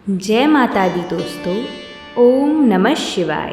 जय माता दी दोस्तों। ओम नमः शिवाय।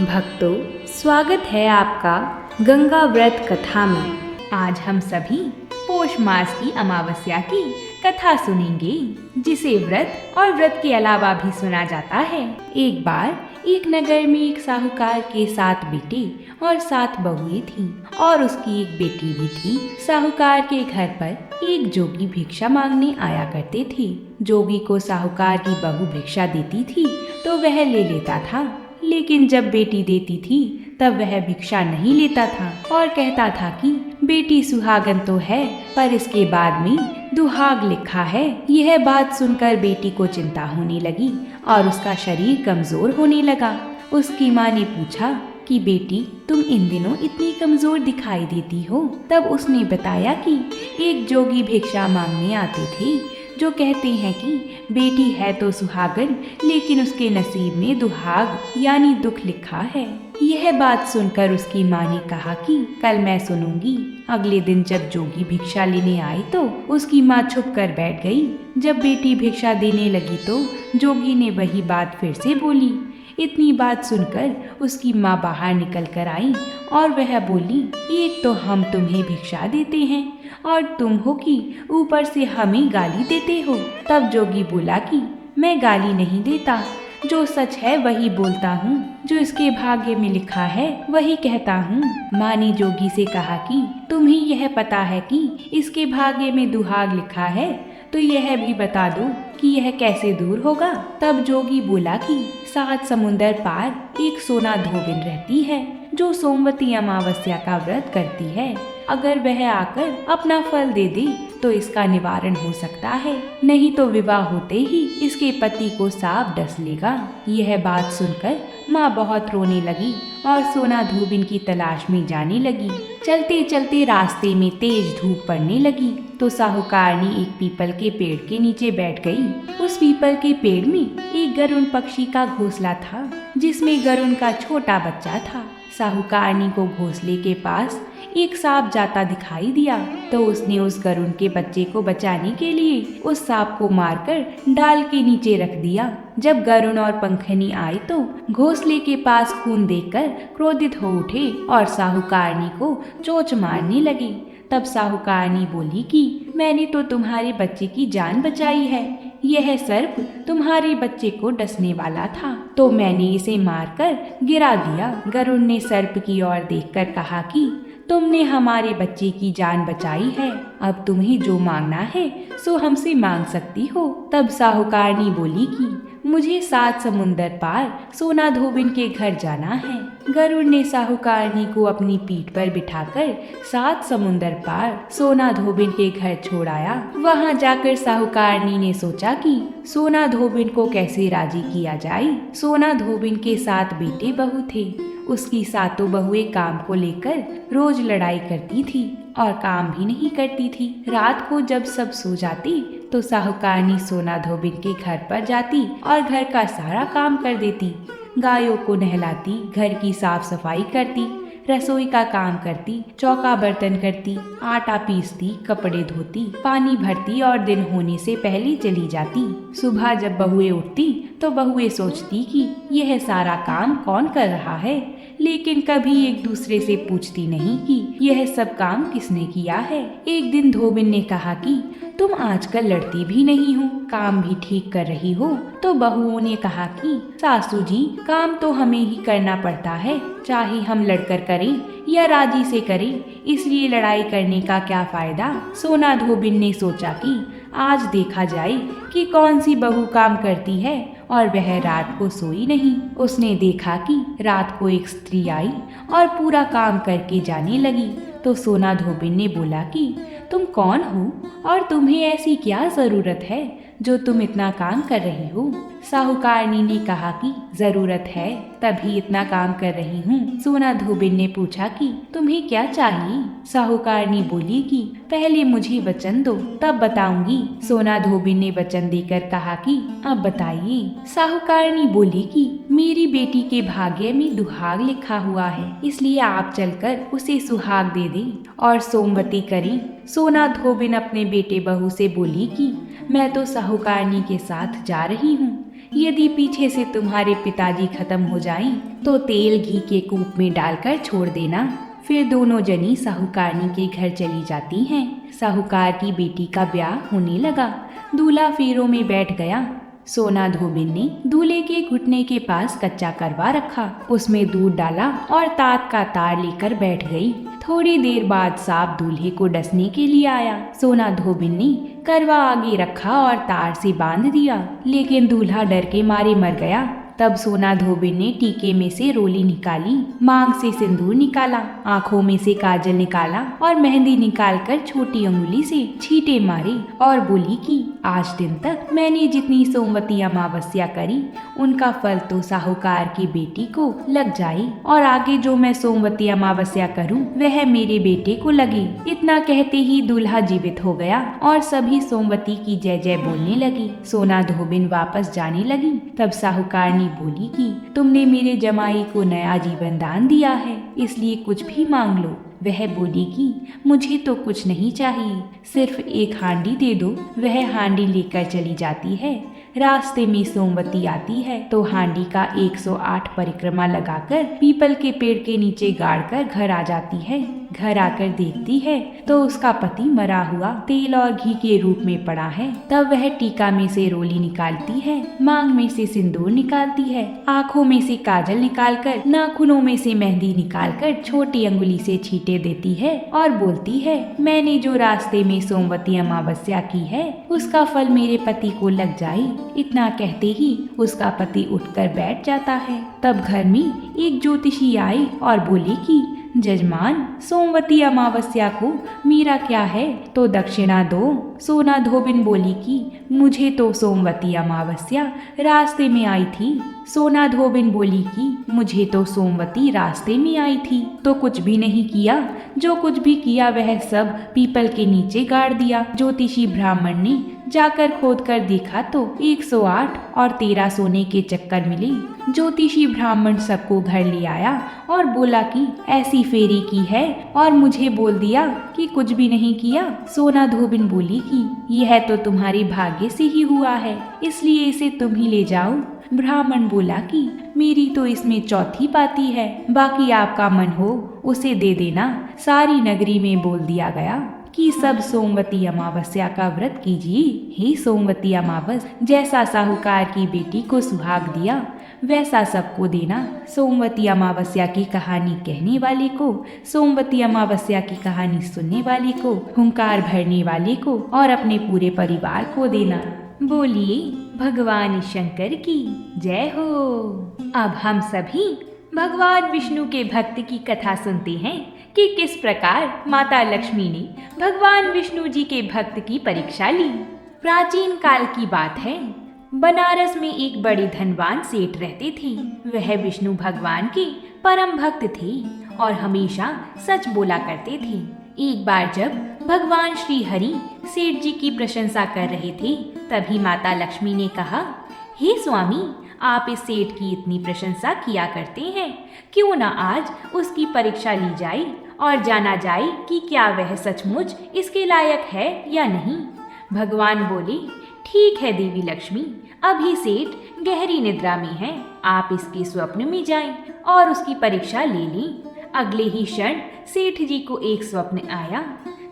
भक्तों, स्वागत है आपका गंगा व्रत कथा में। आज हम सभी पोष मास की अमावस्या की कथा सुनेंगे, जिसे व्रत और व्रत के अलावा भी सुना जाता है। एक बार एक नगर में एक साहूकार के 7 बेटे और 7 बहुएं थीं और उसकी एक बेटी भी थी। साहूकार के घर पर एक जोगी भिक्षा मांगने आया करते थे। जोगी को साहूकार की बहू भिक्षा देती थी तो वह ले लेता था, लेकिन जब बेटी देती थी तब वह भिक्षा नहीं लेता था और कहता था कि बेटी सुहागन तो है, पर इसके बाद में दुहाग लिखा है। यह बात सुनकर बेटी को चिंता होने लगी और उसका शरीर कमजोर होने लगा। उसकी माँ ने पूछा कि बेटी, तुम इन दिनों इतनी कमजोर दिखाई देती हो। तब उसने बताया कि एक जोगी भिक्षा मांगने आते थे, जो कहते हैं कि बेटी है तो सुहागन, लेकिन उसके नसीब में दुहाग यानी दुख लिखा है। यह बात सुनकर उसकी माँ ने कहा कि कल मैं सुनूंगी। अगले दिन जब जोगी भिक्षा लेने आई तो उसकी माँ छुप कर बैठ गई। जब बेटी भिक्षा देने लगी तो जोगी ने वही बात फिर से बोली। इतनी बात सुनकर उसकी माँ बाहर निकल कर आई और वह बोली, एक तो हम तुम्हें भिक्षा देते हैं और तुम हो कि ऊपर से हमें गाली देते हो। तब जोगी बोला कि मैं गाली नहीं देता, जो सच है वही बोलता हूँ, जो इसके भाग्य में लिखा है वही कहता हूँ। माँ ने जोगी से कहा कि तुम्हें यह पता है कि इसके भाग्य में दुहाग लिखा है, तो यह भी बता दो कि यह कैसे दूर होगा। तब जोगी बोला कि 7 समुंदर पार एक सोना धोबिन रहती है, जो सोमवती अमावस्या का व्रत करती है। अगर वह आकर अपना फल दे दे तो इसका निवारण हो सकता है, नहीं तो विवाह होते ही इसके पति को सांप डस लेगा। यह बात सुनकर माँ बहुत रोने लगी और सोना धोबिन की तलाश में जाने लगी। चलते चलते रास्ते में तेज धूप पड़ने लगी तो साहूकारनी एक पीपल के पेड़ के नीचे बैठ गई। उस पीपल के पेड़ में एक गरुड़ पक्षी का घोंसला था, जिसमें गरुड़ का छोटा बच्चा था। साहूकारनी को घोंसले के पास एक सांप जाता दिखाई दिया तो उसने उस गरुड़ के बच्चे को बचाने के लिए उस सांप को मारकर डाल के नीचे रख दिया। जब गरुड़ और पंखनी आई तो घोंसले के पास खून देखकर क्रोधित हो उठे और साहूकारनी को चोंच मारने लगे। तब साहूकारनी बोली कि मैंने तो तुम्हारे बच्चे की जान बचाई है, यह सर्प तुम्हारे बच्चे को डसने वाला था तो मैंने इसे मारकर गिरा दिया। गरुड़ ने सर्प की ओर देखकर कहा कि तुमने हमारे बच्चे की जान बचाई है, अब तुम्हें जो मांगना है सो हमसे मांग सकती हो। तब साहूकारनी बोली कि मुझे 7 समुंदर पार सोना धोबिन के घर जाना है। गरुड़ ने साहूकारनी को अपनी पीठ पर बिठाकर 7 समुंदर पार सोना धोबिन के घर छोड़ाया। वहां जाकर साहूकारनी ने सोचा कि सोना धोबिन को कैसे राजी किया जाए। सोना धोबिन के 7 बेटे बहू थे। उसकी 7 बहुएं काम को लेकर रोज लड़ाई करती थी और काम भी नहीं करती थी। रात को जब सब सो जाती तो साहूकारनी सोना धोबिन के घर पर जाती और घर का सारा काम कर देती। गायों को नहलाती, घर की साफ सफाई करती, रसोई का काम करती, चौका बर्तन करती, आटा पीसती, कपड़े धोती, पानी भरती और दिन होने से पहले चली जाती। सुबह जब बहुएं उठती तो बहुएं सोचती कि यह सारा काम कौन कर रहा है, लेकिन कभी एक दूसरे से पूछती नहीं कि यह सब काम किसने किया है। एक दिन धोबिन ने कहा कि तुम आजकल लड़ती भी नहीं हो, काम भी ठीक कर रही हो। तो बहुओं ने कहा कि सासू जी, काम तो हमें ही करना पड़ता है, चाहे हम लड़कर करें या राजी से करें, इसलिए लड़ाई करने का क्या फायदा। सोना धोबिन ने सोचा कि आज देखा जाए कि कौन सी बहू काम करती है, और वह रात को सोई नहीं। उसने देखा कि रात को एक स्त्री आई और पूरा काम करके जाने लगी। तो सोना धोबिन ने बोला कि तुम कौन हो और तुम्हें ऐसी क्या जरूरत है जो तुम इतना काम कर रही हो। साहूकारनी ने कहा कि जरूरत है तभी इतना काम कर रही हूँ। सोना धोबिन ने पूछा कि तुम्हें क्या चाहिए। साहूकारनी बोली कि पहले मुझे वचन दो तब बताऊंगी। सोना धोबिन ने वचन देकर कहा कि अब बताइए। साहूकारनी बोली कि मेरी बेटी के भाग्य में दुहाग लिखा हुआ है, इसलिए आप चलकर उसे सुहाग दे दें और सोमवती करें। सोना धोबिन अपने बेटे बहू से बोली कि मैं तो साहूकारनी के साथ जा रही हूँ। यदि पीछे से तुम्हारे पिताजी खत्म हो जाएं, तो तेल घी के कूप में डालकर छोड़ देना। फिर दोनों जनी साहूकारनी के घर चली जाती हैं। साहूकार की बेटी का ब्याह होने लगा। दूल्हा फेरों में बैठ गया। सोना धोबिन ने दूल्हे के घुटने के पास कच्चा करवा रखा, उसमें दूध डाला और तात का तार लेकर बैठ गई। थोड़ी देर बाद सांप दूल्हे को डसने के लिए आया। सोना धोबिन ने करवा आगे रखा और तार से बांध दिया, लेकिन दूल्हा डर के मारे मर गया। तब सोना धोबिन ने टीके में से रोली निकाली, मांग से सिंदूर निकाला, आंखों में से काजल निकाला और मेहंदी निकालकर छोटी अंगुली से छींटे मारे और बोली कि आज दिन तक मैंने जितनी सोमवती अमावस्या करी, उनका फल तो साहूकार की बेटी को लग जाए और आगे जो मैं सोमवती अमावस्या करूं वह मेरे बेटे को लगे। इतना कहते ही दूल्हा जीवित हो गया और सभी सोमवती की जय जय बोलने लगी। सोना धोबिन वापस जाने लगी। तब साहूकारनी बोली कि तुमने मेरे जमाई को नया जीवन दान दिया है, इसलिए कुछ भी मांग लो। वह बोली कि मुझे तो कुछ नहीं चाहिए, सिर्फ एक हांडी दे दो। वह हांडी लेकर चली जाती है। रास्ते में सोमवती आती है तो हांडी का 108 परिक्रमा लगाकर पीपल के पेड़ के नीचे गाड़कर घर आ जाती है। घर आकर देखती है तो उसका पति मरा हुआ तेल और घी के रूप में पड़ा है। तब वह टीका में से रोली निकालती है, मांग में से सिंदूर निकालती है, आँखों में से काजल निकालकर, नाखूनों में से मेहंदी निकालकर छोटी अंगुली से छींटे देती है और बोलती है, मैंने जो रास्ते में सोमवती अमावस्या की है उसका फल मेरे पति को लग जाए। इतना कहते ही उसका पति उठकर बैठ जाता है। तब घर में एक ज्योतिषी आई और बोली कि जजमान, सोमवती अमावस्या को मेरा क्या है तो दक्षिणा दो। सोना धोबिन बोली कि मुझे तो सोमवती अमावस्या रास्ते में आई थी। सोना धोबिन बोली कि मुझे तो सोमवती रास्ते में आई थी तो कुछ भी नहीं किया, जो कुछ भी किया वह सब पीपल के नीचे गाड़ दिया। ज्योतिषी ब्राह्मण ने जाकर खोद कर देखा तो 108 और 13 सोने के चक्कर मिले। ज्योतिषी ब्राह्मण सबको घर ले आया और बोला कि ऐसी फेरी की है और मुझे बोल दिया कि कुछ भी नहीं किया। सोना धोबिन बोली कि यह तो तुम्हारे भाग्य से ही हुआ है, इसलिए इसे तुम ही ले जाओ। ब्राह्मण बोला कि मेरी तो इसमें चौथी पाती है, बाकी आपका मन हो उसे दे देना। सारी नगरी में बोल दिया गया कि सब सोमवती अमावस्या का व्रत कीजिए। हे सोमवती अमावस, जैसा साहूकार की बेटी को सुहाग दिया वैसा सबको देना। सोमवती अमावस्या की कहानी कहने वाले को, सोमवती अमावस्या की कहानी सुनने वाले को, हुंकार भरने वाले को और अपने पूरे परिवार को देना। बोलिए भगवान शंकर की जय हो। अब हम सभी भगवान विष्णु के भक्त की कथा सुनते हैं कि किस प्रकार माता लक्ष्मी ने भगवान विष्णु जी के भक्त की परीक्षा ली। प्राचीन काल की बात है। बनारस में एक बड़े धनवान सेठ रहते थे। वह विष्णु भगवान के परम भक्त थे और हमेशा सच बोला करते थे। एक बार जब भगवान श्री हरि सेठ जी की प्रशंसा कर रहे थे, तभी माता लक्ष्मी ने कहा, हे स्वामी, आप इस सेठ की इतनी प्रशंसा किया करते हैं, क्यों ना आज उसकी परीक्षा ली जाए और जाना जाए कि क्या वह सचमुच इसके लायक है या नहीं। भगवान बोले, ठीक है देवी लक्ष्मी, अभी सेठ गहरी निद्रा में है, आप इसके स्वप्न में जाएं और उसकी परीक्षा ले लें। अगले ही क्षण सेठ जी को एक स्वप्न आया।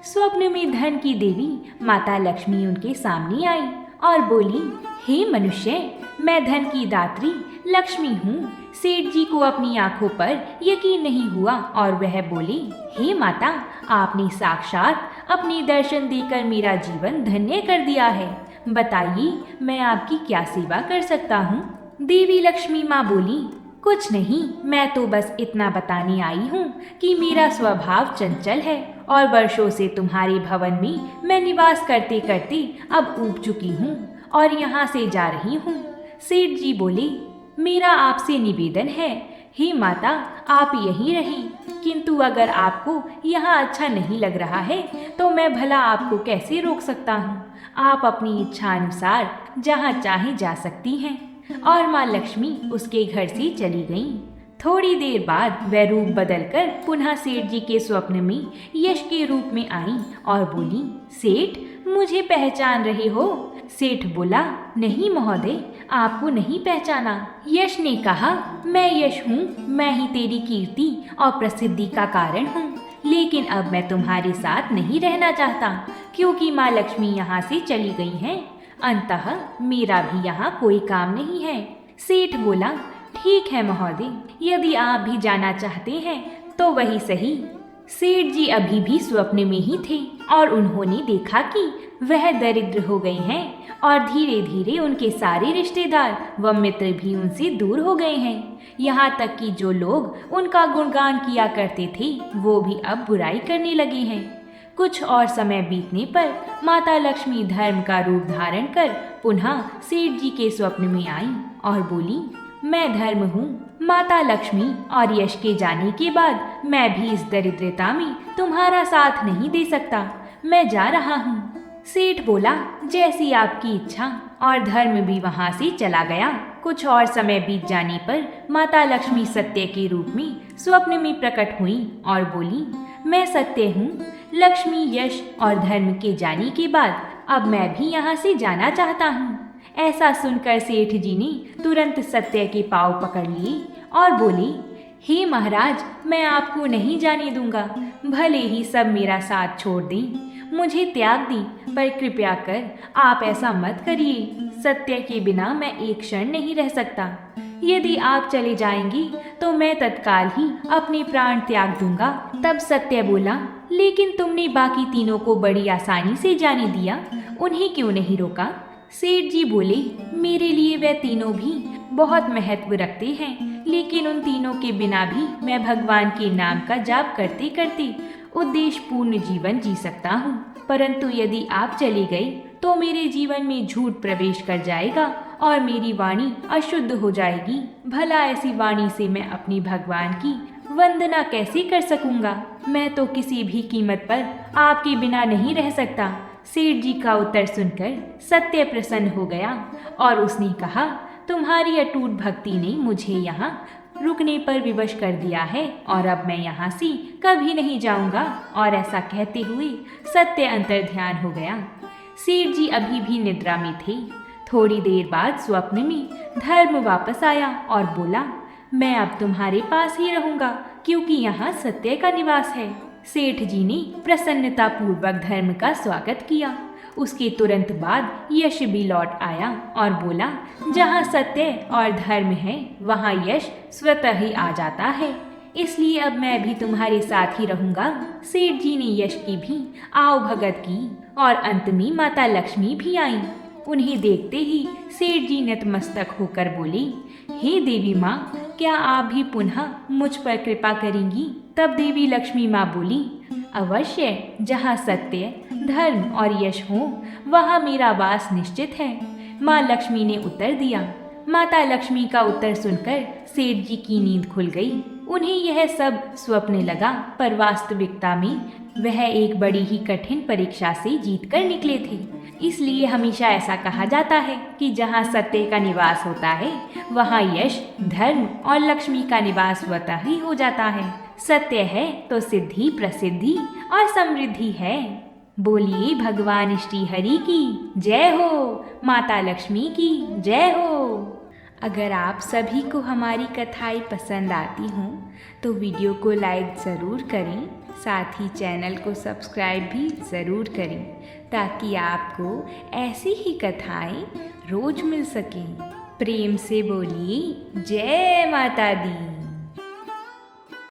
स्वप्न में धन की देवी माता लक्ष्मी उनके सामने आई और बोली, हे मनुष्य, मैं धन की दात्री लक्ष्मी हूँ। सेठ जी को अपनी आंखों पर यकीन नहीं हुआ और वह बोले, हे माता, आपने साक्षात अपने दर्शन देकर मेरा जीवन धन्य कर दिया है। बताइए, मैं आपकी क्या सेवा कर सकता हूँ। देवी लक्ष्मी माँ बोली, कुछ नहीं, मैं तो बस इतना बताने आई हूँ कि मेरा स्वभाव चंचल है और वर्षों से तुम्हारे भवन में मैं निवास करते करते अब ऊब चुकी हूँ और यहाँ से जा रही हूँ। सेठ जी बोले, मेरा आपसे निवेदन है, हे माता, आप यहीं रहें, किंतु अगर आपको यहाँ अच्छा नहीं लग रहा है तो मैं भला आपको कैसे रोक सकता हूँ। आप अपनी इच्छा अनुसार जहाँ चाहे जा सकती हैं। और माँ लक्ष्मी उसके घर से चली गईं। थोड़ी देर बाद वह रूप बदलकर पुनः सेठ जी के स्वप्न में यश के रूप में आई और बोली, सेठ, मुझे पहचान रहे हो? सेठ बोला, नहीं महोदय, आपको नहीं पहचाना। यश ने कहा, मैं यश हूँ, मैं ही तेरी कीर्ति और प्रसिद्धि का कारण हूँ। लेकिन अब मैं तुम्हारे साथ नहीं रहना चाहता, क्योंकि माँ लक्ष्मी यहाँ से चली गई हैं। अंततः मेरा भी यहाँ कोई काम नहीं है। सेठ बोला, ठीक है महोदय, यदि आप भी जाना चाहते हैं तो वही सही। सेठ जी अभी भी स्वप्न में ही थे और उन्होंने देखा कि वह दरिद्र हो गए हैं और धीरे धीरे उनके सारे रिश्तेदार व मित्र भी उनसे दूर हो गए हैं। यहाँ तक कि जो लोग उनका गुणगान किया करते थे वो भी अब बुराई करने लगे हैं। कुछ और समय बीतने पर माता लक्ष्मी धर्म का रूप धारण कर पुनः सेठ जी के स्वप्न में आई और बोली, मैं धर्म हूँ, माता लक्ष्मी और यश के जाने के बाद मैं भी इस दरिद्रता में तुम्हारा साथ नहीं दे सकता, मैं जा रहा हूँ। सेठ बोला, जैसी आपकी इच्छा, और धर्म भी वहाँ से चला गया। कुछ और समय बीत जाने पर माता लक्ष्मी सत्य के रूप में स्वप्न में प्रकट हुई और बोली, मैं सत्य हूँ। लक्ष्मी, यश और धर्म के जाने के बाद अब मैं भी यहाँ से जाना चाहता हूँ। ऐसा सुनकर सेठ जी ने तुरंत सत्य के पाँव पकड़ लिए और बोले, हे महाराज, मैं आपको नहीं जाने दूंगा, भले ही सब मेरा साथ छोड़ दें, मुझे त्याग दें, पर कृपया कर आप ऐसा मत करिए। सत्य के बिना मैं एक क्षण नहीं रह सकता। यदि आप चले जाएंगी तो मैं तत्काल ही अपने प्राण त्याग दूंगा। तब सत्य बोला, लेकिन तुमने बाकी तीनों को बड़ी आसानी से जाने दिया, उन्हें क्यों नहीं रोका? सेठ जी बोले, मेरे लिए वे तीनों भी बहुत महत्व रखते हैं, लेकिन उन तीनों के बिना भी मैं भगवान के नाम का जाप करते करते उद्देश्यपूर्ण जीवन जी सकता हूँ। परंतु यदि आप चले गए तो मेरे जीवन में झूठ प्रवेश कर जाएगा और मेरी वाणी अशुद्ध हो जाएगी। भला ऐसी वाणी से मैं अपने भगवान की वंदना कैसे कर सकूंगा? मैं तो किसी भी कीमत पर आपके बिना नहीं रह सकता। सेठ जी का उत्तर सुनकर सत्य प्रसन्न हो गया और उसने कहा, तुम्हारी अटूट भक्ति ने मुझे यहाँ रुकने पर विवश कर दिया है और अब मैं यहाँ से कभी नहीं जाऊँगा। और ऐसा कहते हुए सत्य अंतर्ध्यान हो गया। सेठ जी अभी भी निद्रा में थे। थोड़ी देर बाद स्वप्न में धर्म वापस आया और बोला, मैं अब तुम्हारे पास ही रहूँगा, क्योंकि यहाँ सत्य का निवास है। सेठ जी ने प्रसन्नता पूर्वक धर्म का स्वागत किया। उसके तुरंत बाद यश भी लौट आया और बोला, जहाँ सत्य और धर्म है वहाँ यश स्वतः ही आ जाता है, इसलिए अब मैं भी तुम्हारे साथ ही रहूँगा। सेठ जी ने यश की भी आओ भगत की और अंत में माता लक्ष्मी भी आईं। उन्हें देखते ही सेठ जी नतमस्तक होकर बोले, हे देवी माँ, क्या आप भी पुनः मुझ पर कृपा करेंगी? तब देवी लक्ष्मी माँ बोली, अवश्य, जहाँ सत्य, धर्म और यश हो वहाँ मेरा वास निश्चित है। माँ लक्ष्मी ने उत्तर दिया। माता लक्ष्मी का उत्तर सुनकर सेठ जी की नींद खुल गई। उन्हें यह सब स्वप्न लगा, पर वास्तविकता में वह एक बड़ी ही कठिन परीक्षा से जीतकर निकले थे। इसलिए हमेशा ऐसा कहा जाता है कि जहाँ सत्य का निवास होता है वहाँ यश, धर्म और लक्ष्मी का निवास स्वतः ही हो जाता है। सत्य है तो सिद्धि, प्रसिद्धि और समृद्धि है। बोलिए भगवान श्री हरि की जय हो, माता लक्ष्मी की जय हो। अगर आप सभी को हमारी कथाएं पसंद आती हों तो वीडियो को लाइक ज़रूर करें, साथ ही चैनल को सब्सक्राइब भी ज़रूर करें, ताकि आपको ऐसी ही कथाएं रोज मिल सकें। प्रेम से बोलिए जय माता दी।